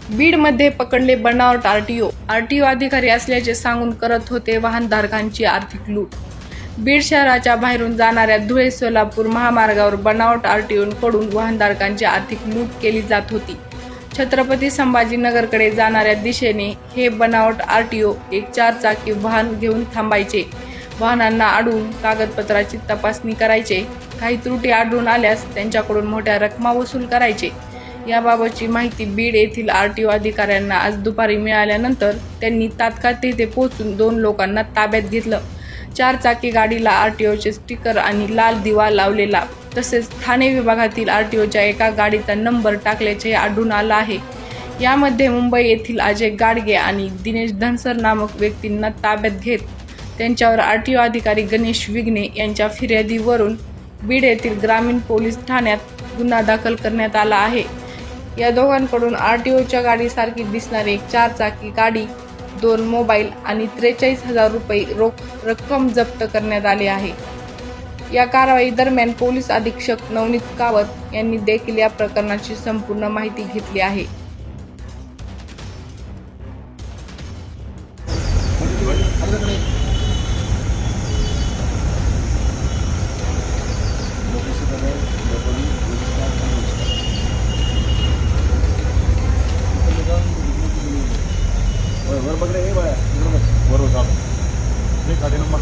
बीडमध्ये पकडले बनावट आरटीओ अधिकारी असल्याचे सांगून करत होते वाहनधारकांची आर्थिक लूट। बीड शहराच्या बाहेरून जाणाऱ्या धुळे सोलापूर महामार्गावर बनावट आरटीओकडून वाहनधारकांची आर्थिक लूट केली जात होती। छत्रपती संभाजीनगरकडे जाणाऱ्या दिशेने हे बनावट आरटीओ एक 4 चाकी वाहन घेऊन थांबायचे। वाहनांना अडवून कागदपत्राची तपासणी करायचे। काही त्रुटी आढळून आल्यास त्यांच्याकडून मोठ्या रकमा वसूल करायचे। याबाबतची माहिती बीड येथील आरटीओ अधिकाऱ्यांना आज दुपारी मिळाल्यानंतर त्यांनी तात्काळ तेथे पोहोचून 2 लोकांना ताब्यात घेतलं। 4 चाकी गाडीला आरटीओचे स्टिकर आणि लाल दिवा लावलेला तसेच ठाणे विभागातील आरटीओच्या एका गाडीचा नंबर टाकल्याचे आढळून आलं आहे। यामध्ये मुंबई येथील अजय गाडगे आणि दिनेश धनसर नामक व्यक्तींना ताब्यात घेत त्यांच्यावर आरटीओ अधिकारी गणेश विघ्ने यांच्या फिर्यादीवरून बीड येथील ग्रामीण पोलीस ठाण्यात गुन्हा दाखल करण्यात आला आहे। या दोघांकडून आरटीओच्या गाडीसारखी दिसणारी एक 4 चाकी गाडी, 2 मोबाईल आणि 43,000 रुपये रोख रक्कम जप्त करण्यात आली आहे। या कारवाई दरम्यान पोलीस अधीक्षक नवनीत कावत यांनी देखील या प्रकरणाची संपूर्ण माहिती घेतली आहे। बरोबर बघ रे, बरोबर बरोबर. गाडी नंबर